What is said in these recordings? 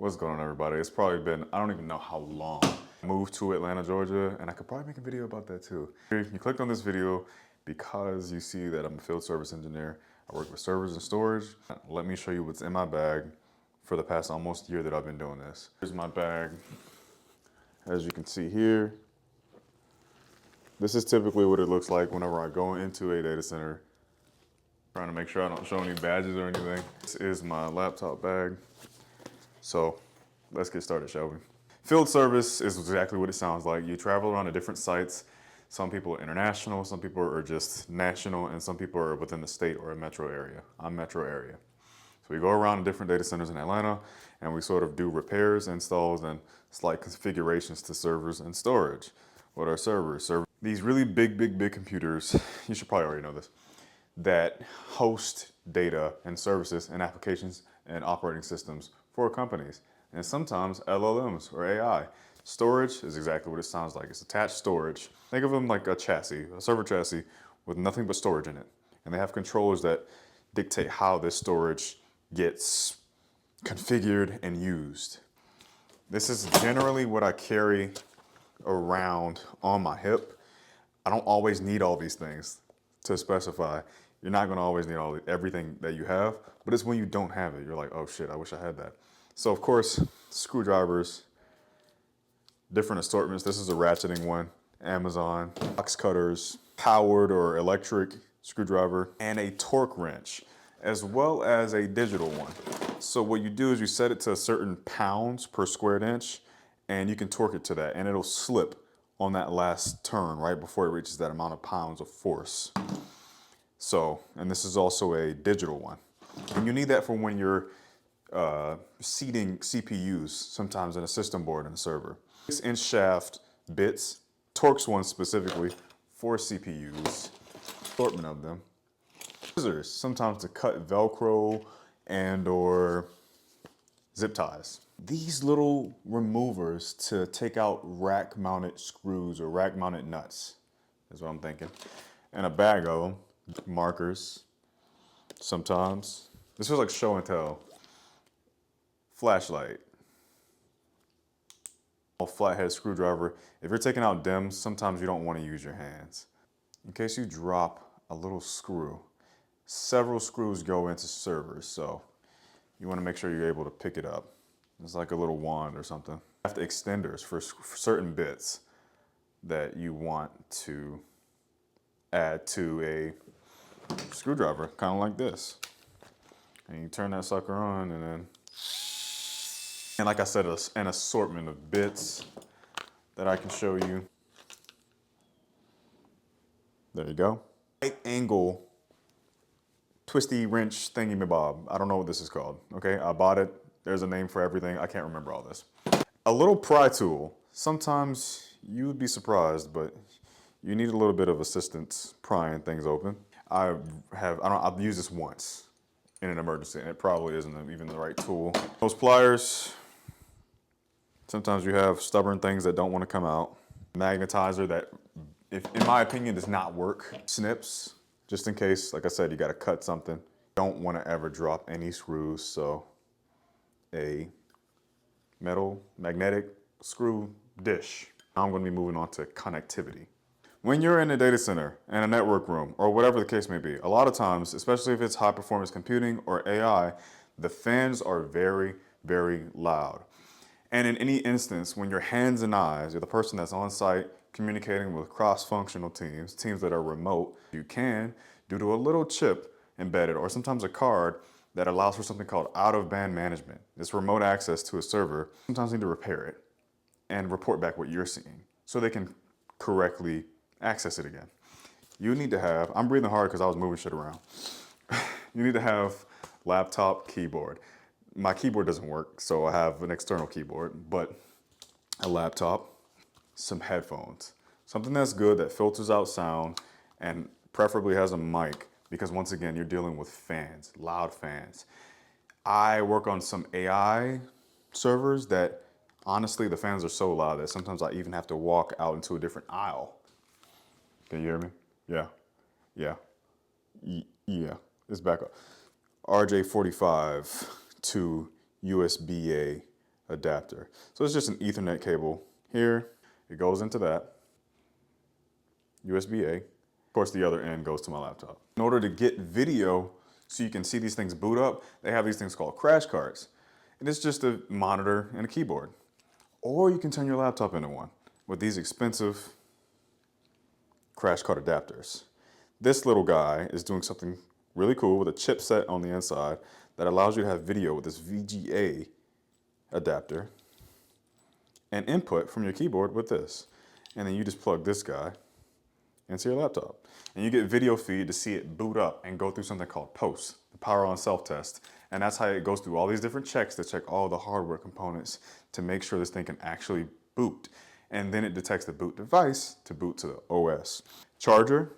What's going on, everybody? It's probably been, I don't even know how long. I moved to Atlanta, Georgia, and I could probably make a video about that too. You clicked on this video because you see that I'm a field service engineer. I work with servers and storage. Let me show you what's in my bag for the past almost year that I've been doing this. Here's my bag. As you can see here, this is typically what it looks like whenever I go into a data center. Trying to make sure I don't show any badges or anything. This is my laptop bag. So let's get started, shall we? Field service is exactly what it sounds like. You travel around to different sites. Some people are international, some people are just national, and some people are within the state or a metro area. I'm metro area. So we go around to different data centers in Atlanta, and we sort of do repairs, installs, and slight configurations to servers and storage. What are servers? These really big computers, you should probably already know this, that host data and services and applications and operating systems for companies, and sometimes LLMs or AI. Storage is exactly what it sounds like. It's attached storage. Think of them like a chassis, a server chassis with nothing but storage in it. And they have controllers that dictate how this storage gets configured and used. This is generally what I carry around on my hip. I don't always need all these things to specify. You're not gonna always need everything that you have, but it's when you don't have it, you're like, oh shit, I wish I had that. So of course, screwdrivers, different assortments. This is a ratcheting one, Amazon, box cutters, powered or electric screwdriver, and a torque wrench, as well as a digital one. So what you do is you set it to a certain pounds per square inch, and you can torque it to that, and it'll slip on that last turn right before it reaches that amount of pounds of force. So, and this is also a digital one. And you need that for when you're seating CPUs, sometimes in a system board and a server. 6-inch shaft bits, Torx ones specifically for CPUs, assortment of them. Scissors, sometimes to cut Velcro and or zip ties. These little removers to take out rack mounted screws or rack mounted nuts is what I'm thinking. And a bag of them. Markers, sometimes. This feels like show and tell. Flashlight. A flathead screwdriver. If you're taking out DIMMs, sometimes you don't want to use your hands. In case you drop a little screw, several screws go into servers, so you want to make sure you're able to pick it up. It's like a little wand or something. You have the extenders for certain bits that you want to add to a screwdriver, kind of like this. And you turn that sucker on, and like I said, an assortment of bits that I can show you. There you go. Right angle, twisty wrench thingy-mabob. I don't know what this is called, okay? I bought it. There's a name for everything. I can't remember all this. A little pry tool. Sometimes you would be surprised, but you need a little bit of assistance prying things open. I've used this once in an emergency, and it probably isn't even the right tool. Those pliers, sometimes you have stubborn things that don't want to come out. Magnetizer that, in my opinion, does not work. Snips, just in case, like I said, you got to cut something. Don't want to ever drop any screws, so a metal magnetic screw dish. Now I'm going to be moving on to connectivity. When you're in a data center and a network room or whatever the case may be, a lot of times, especially if it's high performance computing or AI, the fans are very, very loud. And in any instance, when your hands and eyes, you're the person that's on site communicating with cross-functional teams, teams that are remote, you can, due to a little chip embedded or sometimes a card that allows for something called out-of-band management. It's remote access to a server. Sometimes need to repair it and report back what you're seeing so they can correctly access it again. You need to have, I'm breathing hard because I was moving shit around. You need to have laptop keyboard. My keyboard doesn't work, so I have an external keyboard, but a laptop, some headphones, something that's good that filters out sound and preferably has a mic because once again, you're dealing with fans, loud fans. I work on some AI servers that honestly, the fans are so loud that sometimes I even have to walk out into a different aisle. Can you hear me? Yeah, yeah, yeah, it's back up. RJ45 to USB-A adapter. So it's just an Ethernet cable here. It goes into that, USB-A. Of course, the other end goes to my laptop. In order to get video so you can see these things boot up, they have these things called crash cards. And it's just a monitor and a keyboard. Or you can turn your laptop into one with these expensive crash card adapters. This little guy is doing something really cool with a chipset on the inside that allows you to have video with this VGA adapter and input from your keyboard with this. And then you just plug this guy into your laptop. And you get video feed to see it boot up and go through something called POST, the power on self-test. And that's how it goes through all these different checks to check all the hardware components to make sure this thing can actually boot. And then it detects the boot device to boot to the OS. Charger,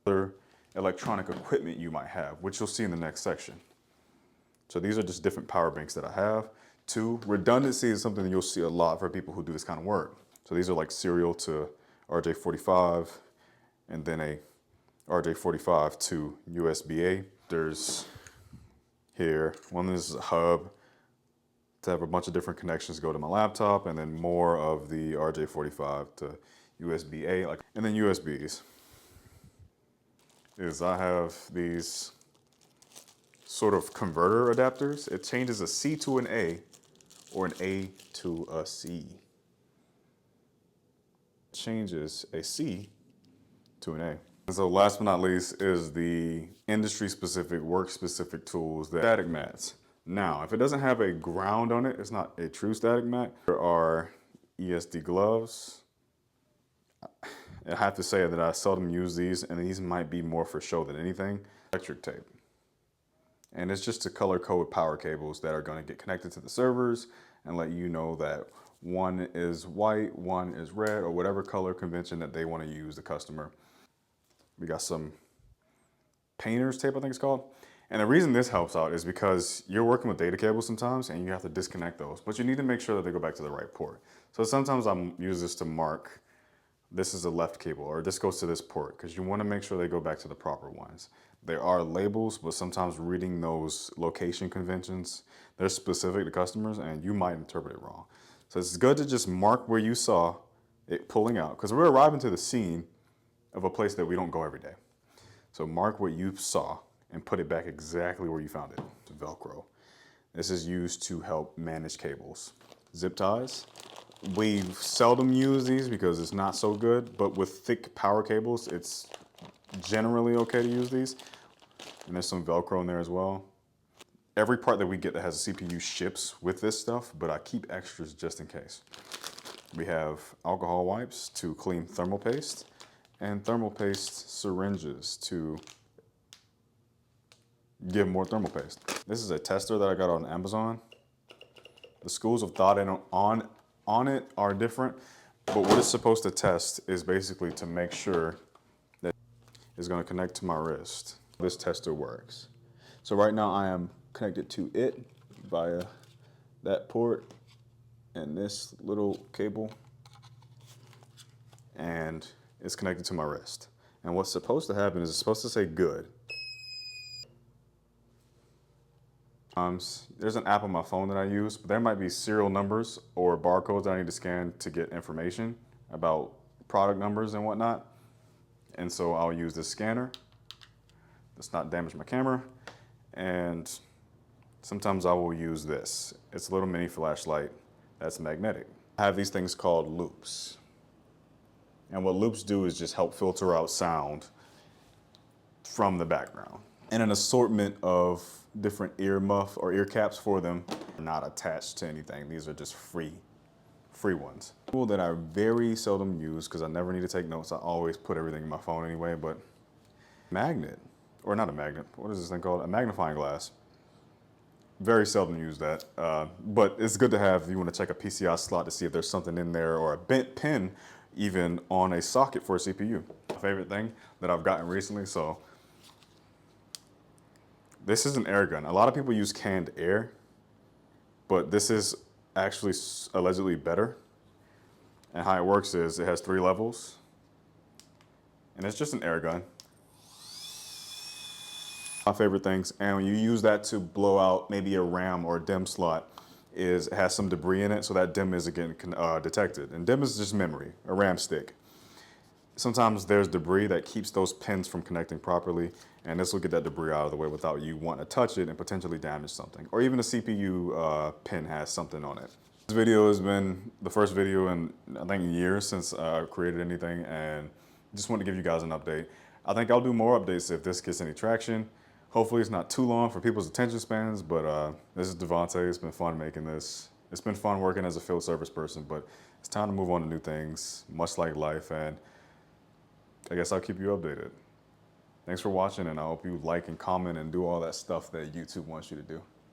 other electronic equipment you might have, which you'll see in the next section. So these are just different power banks that I have. 2, redundancy is something that you'll see a lot for people who do this kind of work. So these are like serial to RJ45 and then a RJ45 to USB-A. There's here, one is a hub to have a bunch of different connections go to my laptop, and then more of the RJ45 to USB-A, and then USBs. I have these sort of converter adapters. It changes a C to an A or an A to a C. It changes a C to an A. And so last but not least is the industry-specific, work-specific tools, the static mats. Now, if it doesn't have a ground on it, it's not a true static mat. There are ESD gloves. I have to say that I seldom use these, and these might be more for show than anything. Electric tape. And it's just to color code power cables that are going to get connected to the servers and let you know that one is white, one is red, or whatever color convention that they want to use, the customer. We got some painter's tape, I think it's called. And the reason this helps out is because you're working with data cables sometimes and you have to disconnect those, but you need to make sure that they go back to the right port. So sometimes I use this to mark, this is a left cable, or this goes to this port, because you want to make sure they go back to the proper ones. There are labels, but sometimes reading those location conventions, they're specific to customers and you might interpret it wrong. So it's good to just mark where you saw it pulling out, because we're arriving to the scene of a place that we don't go every day. So mark what you saw and put it back exactly where you found it. Velcro. This is used to help manage cables. Zip ties. We seldom use these because it's not so good, but with thick power cables, it's generally okay to use these. And there's some Velcro in there as well. Every part that we get that has a CPU ships with this stuff, but I keep extras just in case. We have alcohol wipes to clean thermal paste and thermal paste syringes to give more thermal paste. This is a tester that I got on Amazon. The schools of thought on it are different, but what it's supposed to test is basically to make sure that it's going to connect to my wrist. This tester works. So right now I am connected to it via that port and this little cable, and it's connected to my wrist. And what's supposed to happen is it's supposed to say good. There's an app on my phone that I use, but there might be serial numbers or barcodes that I need to scan to get information about product numbers and whatnot. And so I'll use this scanner. Let's not damage my camera. And sometimes I will use this. It's a little mini flashlight that's magnetic. I have these things called loops. And what loops do is just help filter out sound from the background. And an assortment of different ear muff or ear caps for them, not attached to anything. These are just free ones. Tool that I very seldom use because I never need to take notes. I always put everything in my phone anyway, but magnet, or not a magnet, what is this thing called? A magnifying glass. Very seldom use that, but it's good to have if you want to check a PCI slot to see if there's something in there, or a bent pin even on a socket for a CPU. My favorite thing that I've gotten recently, so this is an air gun. A lot of people use canned air, but this is actually allegedly better. And how it works is it has 3 levels, and it's just an air gun. My favorite things, and when you use that to blow out maybe a RAM or a DIMM slot, it has some debris in it, so that DIMM isn't getting detected. And DIMM is just memory, a RAM stick. Sometimes there's debris that keeps those pins from connecting properly, and this will get that debris out of the way without you wanting to touch it and potentially damage something. Or even the CPU pin has something on it. This video has been the first video in, I think, years since I've created anything, and just want to give you guys an update. I think I'll do more updates if this gets any traction. Hopefully it's not too long for people's attention spans, but this is Devontae. It's been fun making this. It's been fun working as a field service person, but it's time to move on to new things, much like life, and I guess I'll keep you updated. Thanks for watching, and I hope you like and comment and do all that stuff that YouTube wants you to do.